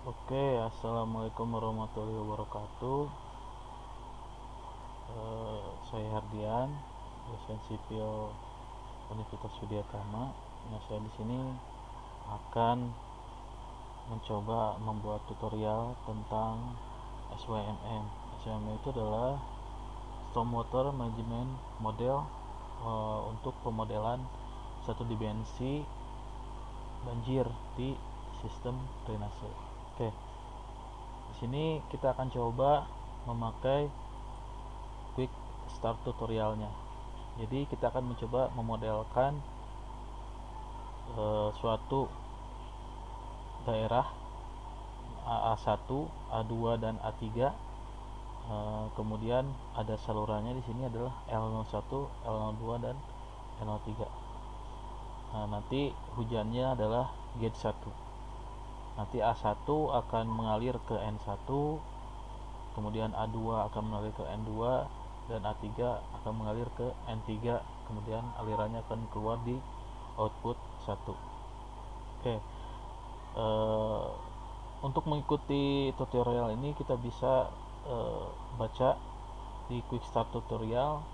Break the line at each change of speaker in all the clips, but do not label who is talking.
Oke, assalamualaikum warahmatullahi wabarakatuh. Saya Hardian, dosen sipil Universitas Widyatama. Nah, saya di sini akan mencoba membuat tutorial tentang SWMM. SWMM itu adalah Stormwater Management Model, untuk pemodelan satu dimensi banjir di sistem drainase. Oke, di sini kita akan coba memakai quick start tutorialnya. Jadi kita akan mencoba memodelkan suatu daerah A1, A2 dan A3. Kemudian ada salurannya di sini adalah L01, L02 dan L03. Nanti hujannya adalah gauge 1. Nanti A1 akan mengalir ke N1, kemudian A2 akan mengalir ke N2 dan A3 akan mengalir ke N3, kemudian alirannya akan keluar di output 1. Oke, untuk mengikuti tutorial ini kita bisa baca di quick start tutorial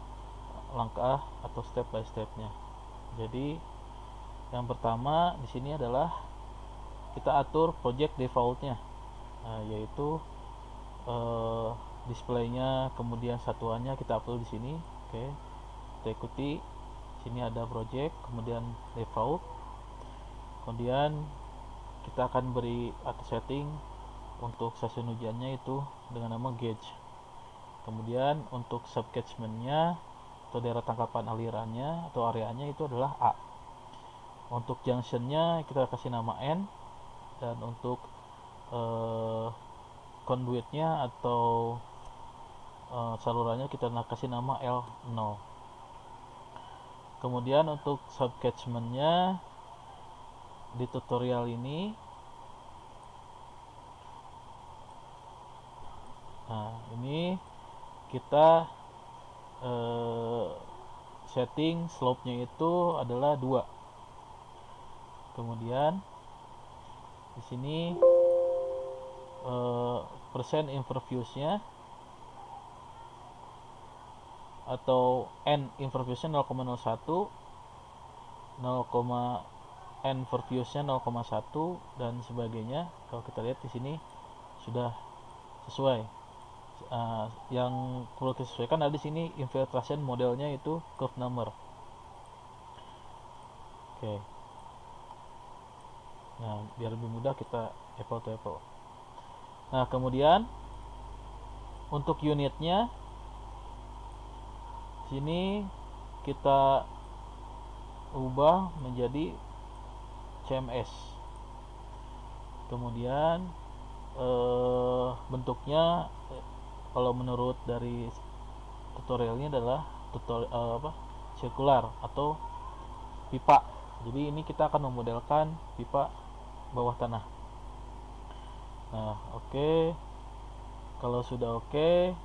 langkah atau step by stepnya. Jadi yang pertama di sini adalah kita atur project defaultnya, yaitu displaynya, kemudian satuannya kita upload di sini. Oke, kita ikuti. Sini ada project, kemudian default, kemudian kita akan beri atau setting untuk stasiun hujannya itu dengan nama gauge. Kemudian untuk subcatchmentnya atau daerah tangkapan alirannya atau areanya itu adalah A. Untuk junctionnya kita kasih nama N, dan untuk conduitnya atau salurannya kita kasih nama L0. Kemudian untuk subcatchmentnya di tutorial ini, ini kita setting slope-nya itu adalah 2. Kemudian di sini persen impervious-nya atau N impervious-nya 0,01, N pervious-nya 0,1 dan sebagainya. Kalau kita lihat di sini sudah sesuai. Yang perlu disesuaikan ada di sini infiltration modelnya itu curve number. Oke. Nah, biar lebih mudah kita apple to apple. Nah, kemudian untuk unitnya sini kita ubah menjadi CMS. Kemudian bentuknya kalau menurut dari tutorialnya adalah sirkular atau pipa. Jadi ini kita akan memodelkan pipa bawah tanah. Nah, oke. Kalau sudah oke,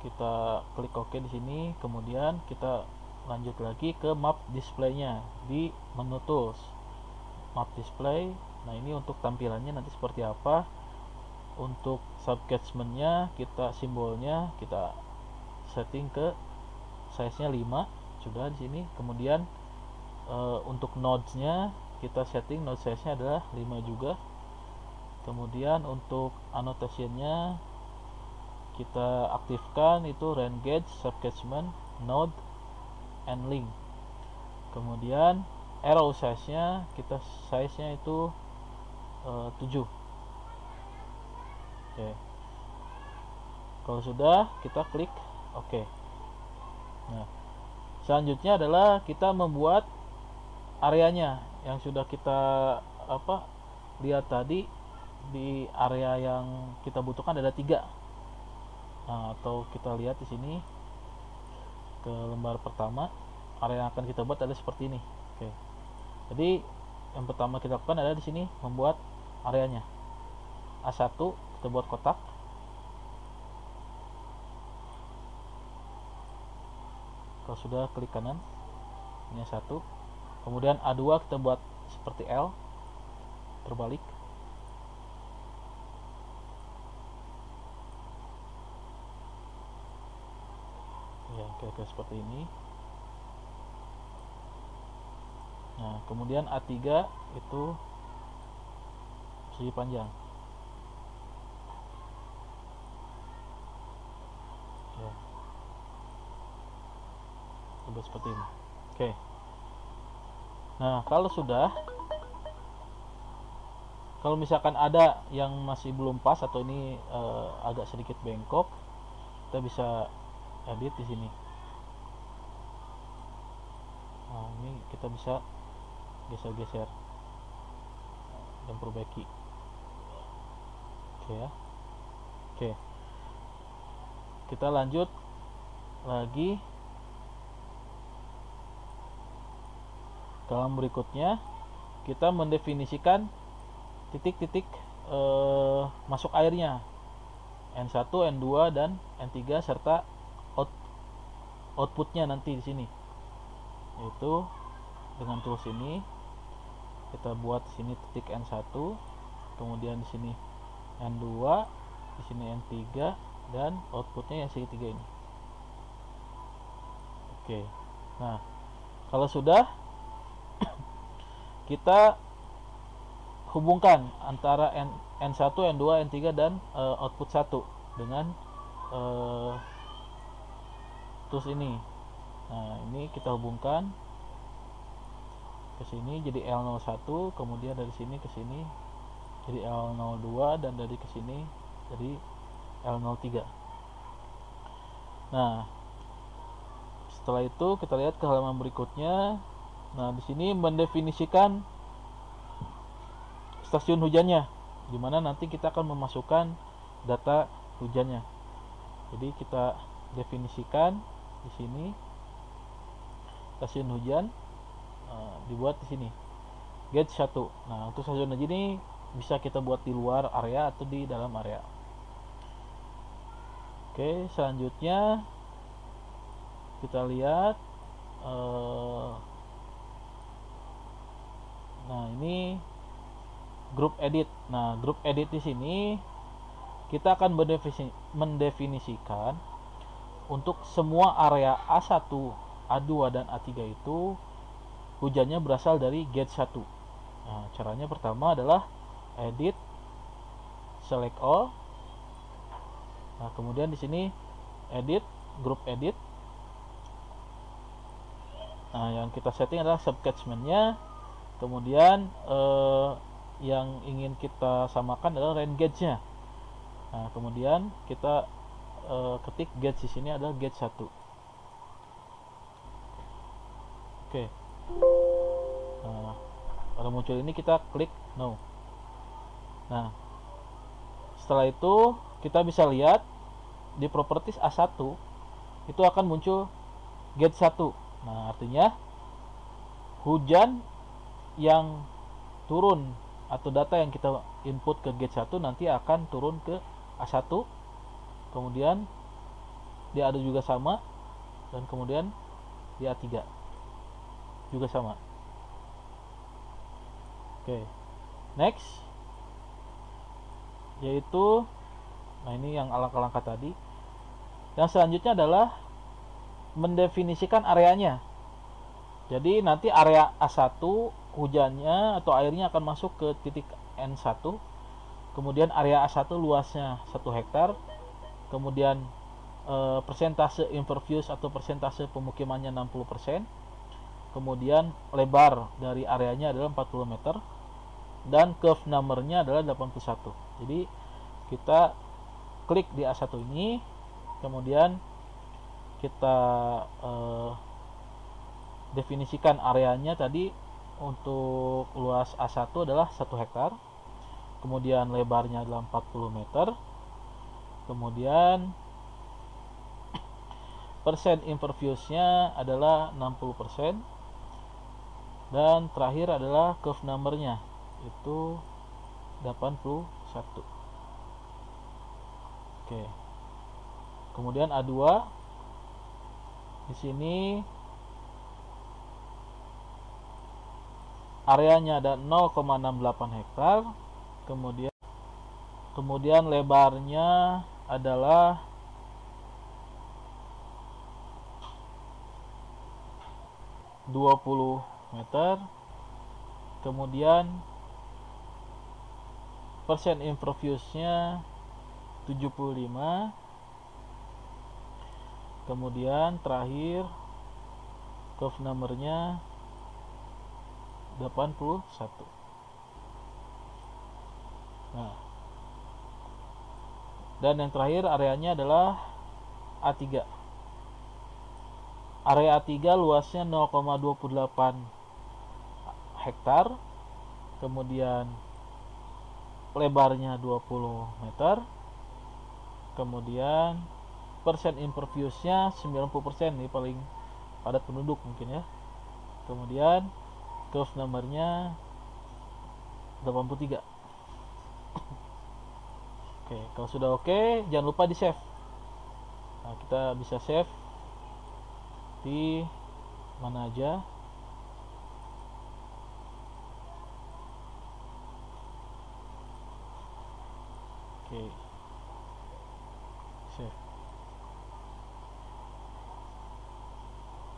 kita klik oke di sini. Kemudian kita lanjut lagi ke map display-nya di menu tools. Map display. Nah, ini untuk tampilannya nanti seperti apa. Untuk subcatchment-nya kita simbolnya kita setting ke size-nya 5. Sudah di sini. Kemudian untuk nodes-nya kita setting node size-nya adalah 5 juga. Kemudian untuk annotation-nya kita aktifkan itu rain gauge, subcatchment, node, and link. Kemudian arrow size-nya kita size-nya itu 7. Oke. Kalau sudah kita klik oke. Nah, selanjutnya adalah kita membuat areanya yang sudah kita lihat tadi. Di area yang kita butuhkan ada 3. Atau kita lihat di sini ke lembar pertama, area yang akan kita buat ada seperti ini. Oke. Jadi yang pertama kita lakukan adalah di sini membuat areanya. A1 kita buat kotak. Kalau sudah klik kanan, ini A1. Kemudian A2 kita buat seperti L terbalik. kira-kira seperti ini. Nah, kemudian A3 itu persegi panjang. Ya. Coba seperti ini. Oke. Nah, kalau misalkan ada yang masih belum pas atau ini agak sedikit bengkok, kita bisa edit di sini. Nah, ini kita bisa geser-geser dan perbaiki. Oke ya. Oke. Kita lanjut lagi dalam berikutnya, kita mendefinisikan titik-titik masuk airnya N1, N2 dan N3 serta outputnya nanti di sini. Yaitu dengan tools ini kita buat di sini titik N1, kemudian di sini N2, di sini N3 dan outputnya yang segitiga ini. Oke. Nah, kalau sudah kita hubungkan antara N1, N2, N3 dan output 1 dengan tools ini. Nah, ini kita hubungkan ke sini jadi L01, kemudian dari sini ke sini jadi L02 dan dari ke sini jadi L03. Nah, setelah itu kita lihat ke halaman berikutnya. Nah, di sini mendefinisikan stasiun hujannya, dimana nanti kita akan memasukkan data hujannya. Jadi kita definisikan di sini stasiun hujan dibuat di sini gauge 1. Nah, untuk stasiun hujan ini bisa kita buat di luar area atau di dalam area. Oke, selanjutnya kita lihat nah, ini group edit. Nah, group edit di sini kita akan mendefinisikan untuk semua area A1, A2 dan A3 itu hujannya berasal dari gauge 1. Nah, caranya pertama adalah edit, select all. Nah, kemudian di sini edit, group edit. Nah, yang kita setting adalah subcatchment-nya. Kemudian yang ingin kita samakan adalah rain gauge-nya. Nah, kemudian kita ketik gauge di sini adalah gauge 1. Oke. Nah, pada muncul ini kita klik no. Nah, setelah itu kita bisa lihat di properties A1 itu akan muncul gauge 1. Nah, artinya hujan yang turun atau data yang kita input ke gauge 1 nanti akan turun ke A1, kemudian di A2 juga sama, dan kemudian di A3 juga sama. Oke, next, yaitu nah, ini yang langkah-langkah tadi. Yang selanjutnya adalah mendefinisikan areanya. Jadi nanti area A1 hujannya atau airnya akan masuk ke titik N1. Kemudian area A1 luasnya 1 hektar. Kemudian persentase impervious atau persentase pemukimannya 60%. Kemudian lebar dari areanya adalah 40 meter. Dan curve numbernya adalah 81. Jadi kita klik di A1 ini, kemudian kita definisikan areanya tadi. Untuk luas A1 adalah 1 hektar, kemudian lebarnya adalah 40 meter, kemudian persen imperviousnya adalah 60%, dan terakhir adalah curve numbernya itu 81. Oke. Kemudian A2 di sini areanya ada 0,68 hektar, kemudian lebarnya adalah 20 meter. Kemudian persen impervious-nya 75. Kemudian terakhir curve number-nya 81. Nah, dan yang terakhir areanya adalah A3. Area A3 luasnya 0,28 hektar. Kemudian lebarnya 20 meter. Kemudian persen impervious-nya 90%, ini paling padat penduduk mungkin ya. Kemudian curve number-nya 83. Oke, kalau sudah oke, jangan lupa di save. Nah, kita bisa save di mana aja. Oke, save.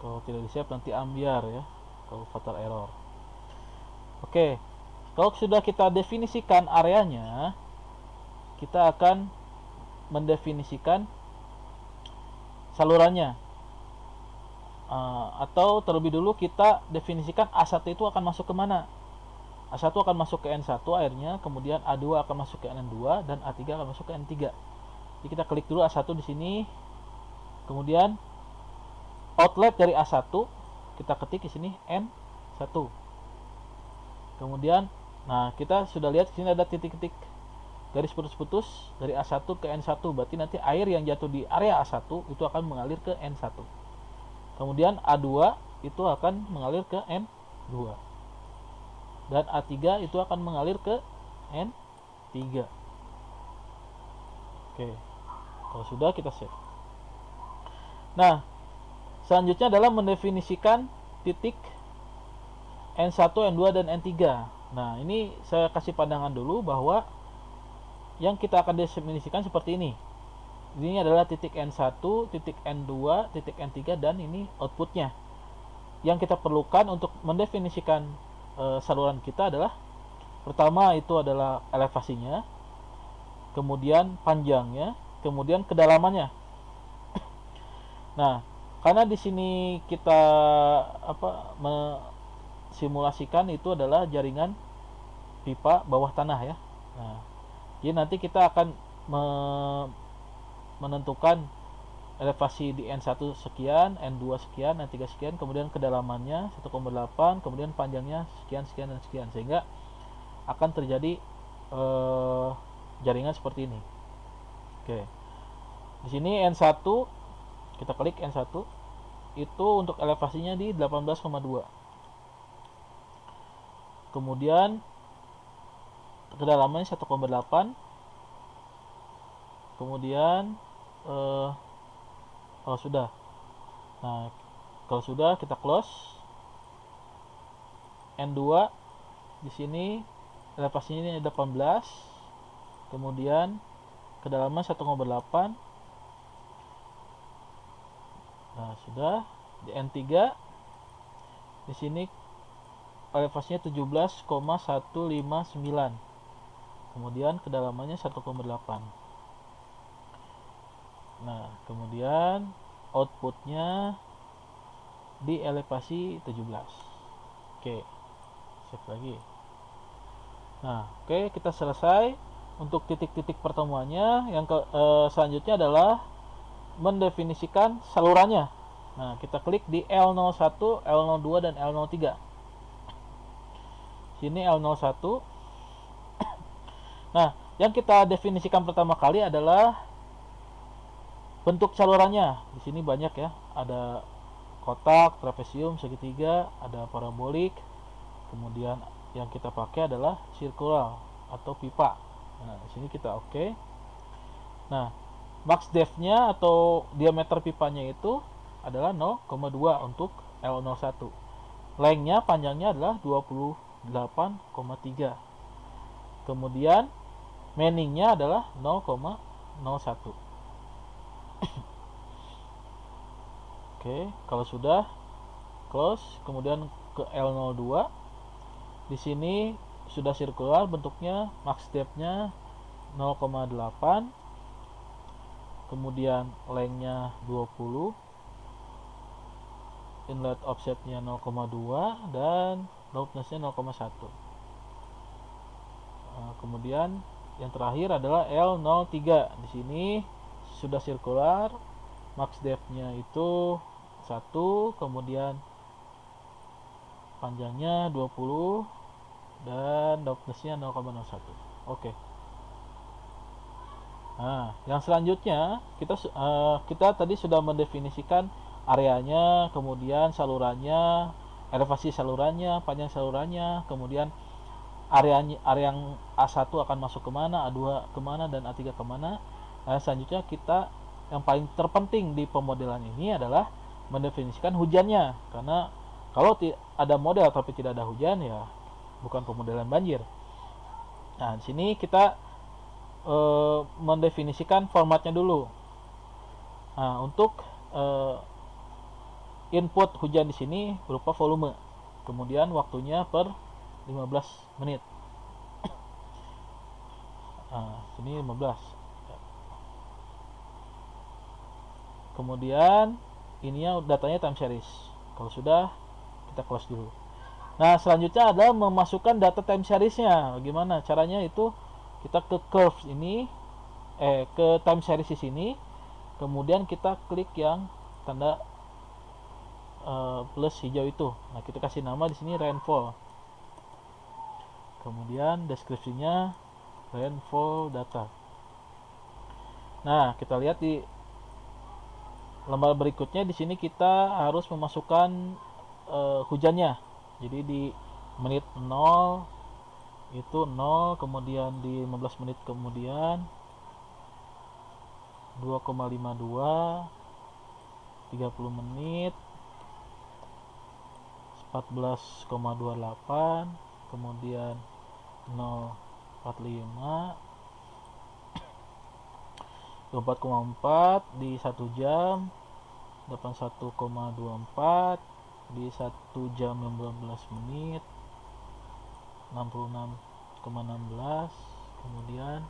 Kalau tidak di save nanti ambiar ya, kalau fatal error. Oke, kalau sudah kita definisikan areanya, kita akan mendefinisikan salurannya. Atau terlebih dulu kita definisikan A1 itu akan masuk ke mana. A1 akan masuk ke N1 airnya, kemudian A2 akan masuk ke N2, dan A3 akan masuk ke N3. Jadi kita klik dulu A1 di sini. Kemudian outlet dari A1 kita ketik di sini N1. Kemudian nah, kita sudah lihat di sini ada titik-titik garis putus-putus dari A1 ke N1. Berarti nanti air yang jatuh di area A1 itu akan mengalir ke N1. Kemudian A2 itu akan mengalir ke N2. Dan A3 itu akan mengalir ke N3. Oke. Kalau sudah, kita save. Nah, selanjutnya adalah mendefinisikan titik N1, N2, dan N3. Nah, ini saya kasih pandangan dulu bahwa yang kita akan definisikan seperti ini. Ini adalah titik N1, titik N2, titik N3, dan ini outputnya. Yang kita perlukan untuk mendefinisikan saluran kita adalah, pertama itu adalah elevasinya, kemudian panjangnya, kemudian kedalamannya. Nah, karena di sini kita simulasikan itu adalah jaringan pipa bawah tanah ya. Nah, jadi nanti kita akan menentukan elevasi di N1 sekian, N2 sekian, N3 sekian, kemudian kedalamannya 1,8, kemudian panjangnya sekian, sekian, dan sekian, sehingga akan terjadi jaringan seperti ini. Oke. Di sini N1, kita klik N1, itu untuk elevasinya di 18,2. Kemudian kedalamannya 1,8. Kemudian kalau sudah, nah kalau sudah kita close. N2 di sini elevasinya ini 18, kemudian kedalaman 1,8. Nah sudah. Di N3 di sini elevasinya 17,159, kemudian kedalamannya 1,8. Nah, kemudian outputnya di elevasi 17. Oke, save lagi. Nah, oke, kita selesai untuk titik-titik pertemuannya. Yang selanjutnya adalah mendefinisikan salurannya. Nah, kita klik di L01, L02, dan L03. Sini L01. Nah, yang kita definisikan pertama kali adalah bentuk salurannya. Di sini banyak ya, ada kotak, trapesium, segitiga, ada parabolik. Kemudian yang kita pakai adalah circular atau pipa. Nah, di sini kita oke. Nah, max depth-nya atau diameter pipanya itu adalah 0,2 untuk L01. Length-nya, panjangnya adalah 28,3. Kemudian manning-nya adalah 0,01. Oke, kalau sudah, close, kemudian ke L02. Di sini sudah sirkular bentuknya, max depth-nya 0,8, kemudian length-nya 20, inlet offset-nya 0,2, dan roughness-nya 0,1. Kemudian yang terakhir adalah L03. Di sini sudah sirkular, max depth-nya itu 1, kemudian panjangnya 20, dan roughness-nya 0,01. Oke. Nah, yang selanjutnya kita tadi sudah mendefinisikan areanya, kemudian salurannya, elevasi salurannya, panjang salurannya, kemudian area yang A1 akan masuk kemana, A2 kemana, dan A3 kemana. Nah, selanjutnya kita yang paling terpenting di pemodelan ini adalah mendefinisikan hujannya, karena kalau ada model tapi tidak ada hujan, ya bukan pemodelan banjir. Nah, di sini kita mendefinisikan formatnya dulu. Nah, untuk input hujan di sini berupa volume, kemudian waktunya per 15 menit. Nah, sini 15. Kemudian ininya datanya time series. Kalau sudah, kita close dulu. Nah, selanjutnya adalah memasukkan data time seriesnya. Bagaimana caranya? Itu kita ke curve ini, ke time series di sini, kemudian kita klik yang tanda plus hijau itu. Nah, kita kasih nama di sini rainfall. Kemudian deskripsinya rainfall data. Nah, kita lihat di lembar berikutnya. Di sini kita harus memasukkan hujannya. Jadi di menit 0 itu 0, kemudian di 15 menit kemudian 2,52, 30 menit 14,28, kemudian 0,45, 24,4 di 1 jam, 81,24 di 1 jam 15 menit, 66,16, kemudian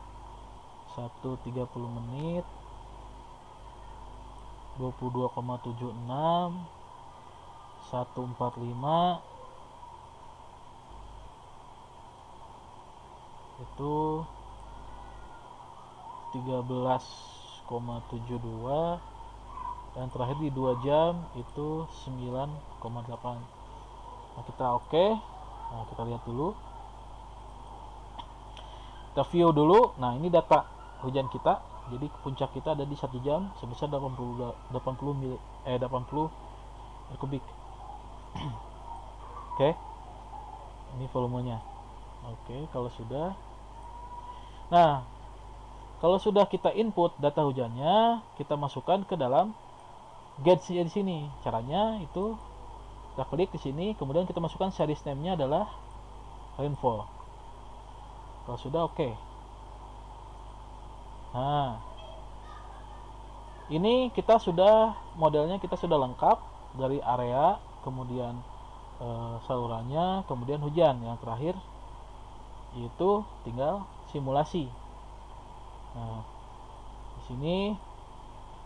1,30 menit, 22,76, 1,45, itu 13,72, dan terakhir di 2 jam itu 9,8. Nah, kita oke. Nah, kita lihat dulu, kita view dulu. Nah, ini data hujan kita. Jadi puncak kita ada di 1 jam sebesar 80 kubik. Oke. Ini volumenya. Oke, kalau sudah. Nah, kalau sudah kita input data hujannya, kita masukkan ke dalam gauge di sini. Caranya itu kita klik di sini, kemudian kita masukkan series name-nya adalah rainfall. Kalau sudah, oke. Nah, ini kita sudah, modelnya kita sudah lengkap dari area, kemudian salurannya, kemudian hujan. Yang terakhir itu tinggal simulasi. Nah, di sini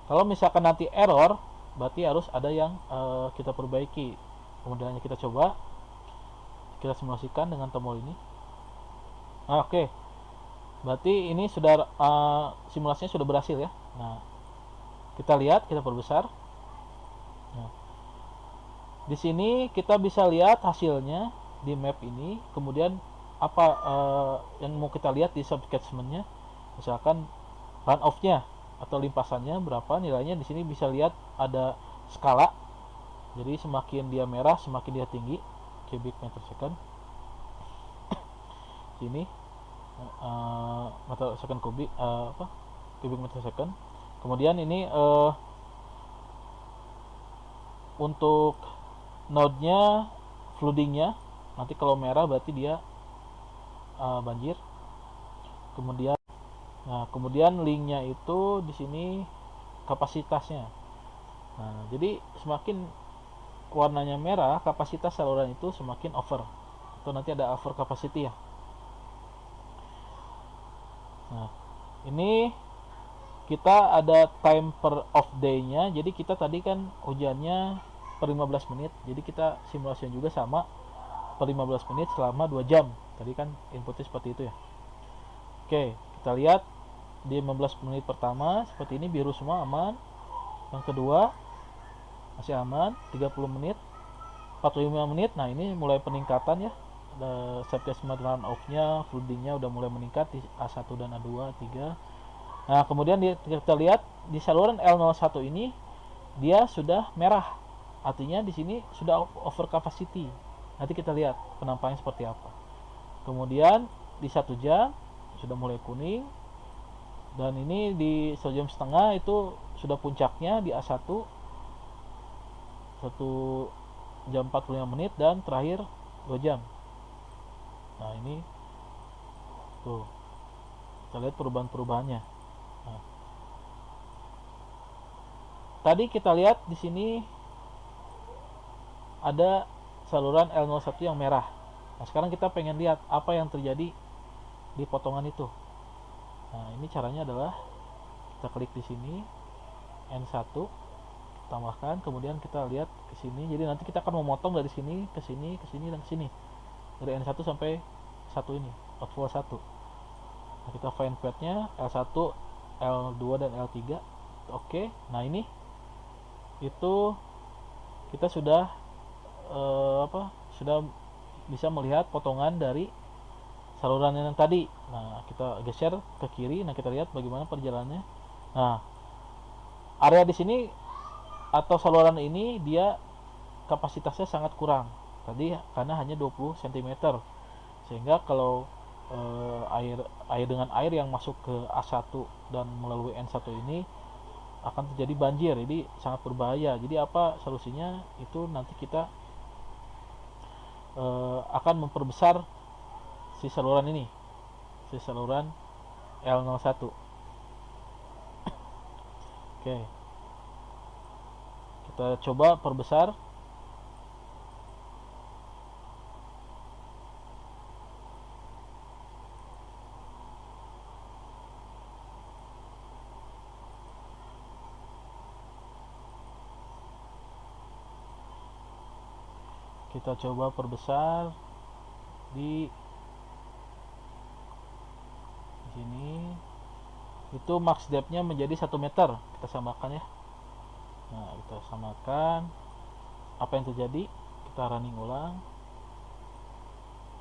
kalau misalkan nanti error, berarti harus ada yang kita perbaiki. Kemudian kita coba, kita simulasikan dengan tombol ini. Oke. Berarti ini sudah simulasinya sudah berhasil ya. Nah, kita lihat, kita perbesar. Nah, di sini kita bisa lihat hasilnya di map ini. Kemudian apa yang mau kita lihat di subcatchment-nya, misalkan runoff-nya atau limpasannya berapa nilainya. Di sini bisa lihat ada skala. Jadi semakin dia merah, semakin dia tinggi, cubic meter second. Sini meter second kubik, cubic meter second. Kemudian ini untuk node-nya, flooding-nya, nanti kalau merah berarti dia banjir. Kemudian link-nya itu di sini kapasitasnya. Nah, jadi semakin warnanya merah, kapasitas saluran itu semakin over, atau nanti ada over capacity ya. Nah, ini kita ada time per off day-nya. Jadi kita tadi kan hujannya per 15 menit. Jadi kita simulasinya juga sama per 15 menit selama 2 jam. Tadi kan inputnya seperti itu ya. Oke, kita lihat di 15 menit pertama seperti ini, biru semua aman. Yang kedua masih aman, 30 menit, 45 menit. Nah, ini mulai peningkatan ya. Surface run off-nya, flooding-nya udah mulai meningkat di A1 dan A2, A3. Nah, kemudian kita lihat di saluran L01 ini dia sudah merah. Artinya di sini sudah over capacity. Nanti kita lihat penampakannya seperti apa. Kemudian di 1 jam sudah mulai kuning. Dan ini di 1 jam setengah itu sudah puncaknya di A1 1 jam 45 menit dan terakhir 2 jam. Nah, ini tuh kita lihat perubahan-perubahannya. Nah, tadi kita lihat di sini ada saluran L01 yang merah. Nah, sekarang kita pengen lihat apa yang terjadi di potongan itu. Nah, ini caranya adalah kita klik di sini N1, tambahkan, kemudian kita lihat ke sini. Jadi nanti kita akan memotong dari sini ke sini, ke sini dan ke sini. Dari N1 sampai 1 ini, outflow 1. Nah, kita find path-nya L1, L2 dan L3. Oke. Nah, ini itu kita sudah sudah bisa melihat potongan dari saluran yang tadi. Nah, kita geser ke kiri. Nah, kita lihat bagaimana perjalanannya. Nah, area di sini atau saluran ini dia kapasitasnya sangat kurang tadi karena hanya 20 cm, sehingga kalau air dengan air yang masuk ke A1 dan melalui N1 ini akan terjadi banjir. Jadi sangat berbahaya. Jadi apa solusinya? Itu nanti kita akan memperbesar si saluran ini, si saluran L01. Oke, kita coba perbesar. Kita coba perbesar di sini. Itu max depth-nya menjadi 1 meter. Kita samakan ya. Nah, kita samakan. Apa yang terjadi? Kita running ulang.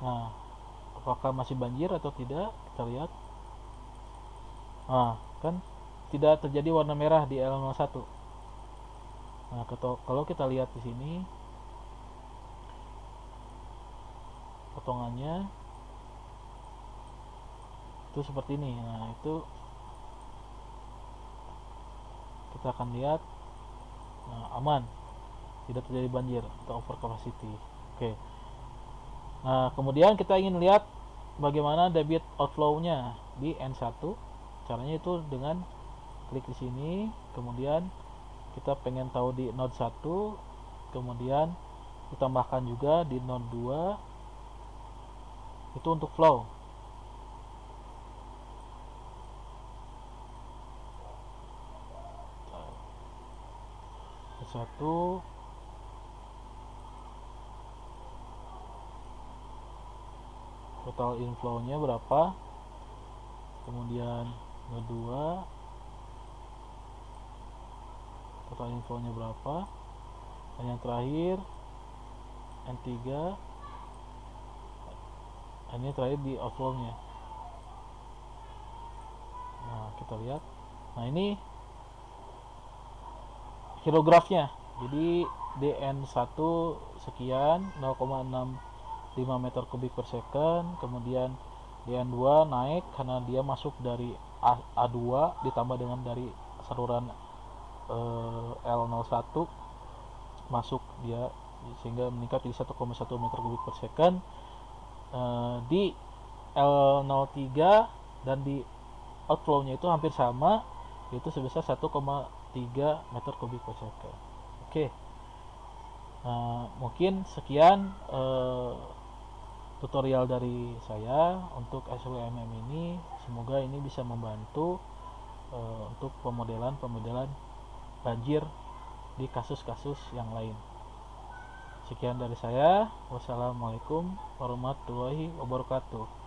Nah, apakah masih banjir atau tidak? Kita lihat. Nah, kan tidak terjadi warna merah di L01. Nah, kalau kita lihat di sini potongannya itu seperti ini. Nah, itu kita akan lihat, nah, aman, tidak terjadi banjir atau over capacity. Oke. Nah, kemudian kita ingin lihat bagaimana debit outflow-nya di N1. Caranya itu dengan klik di sini, kemudian kita pengen tahu di node 1, kemudian ditambahkan juga di node 2. Itu untuk flow. Satu total inflow-nya berapa, kemudian kedua total inflow-nya berapa, dan yang terakhir N3, ini terakhir di outflow-nya. Nah, kita lihat. Nah, ini hilografnya. Jadi DN1 sekian 0,65 meter kubik per second, kemudian DN2 naik karena dia masuk dari A2 ditambah dengan dari saluran L01 masuk dia, sehingga meningkat di 1,1 meter kubik per second. Di L03 dan di outflow-nya itu hampir sama, yaitu sebesar 1,3 meter kubik per second. Oke. Mungkin sekian tutorial dari saya untuk SWMM ini. Semoga ini bisa membantu untuk pemodelan banjir di kasus-kasus yang lain. Sekian dari saya. Wassalamualaikum warahmatullahi wabarakatuh.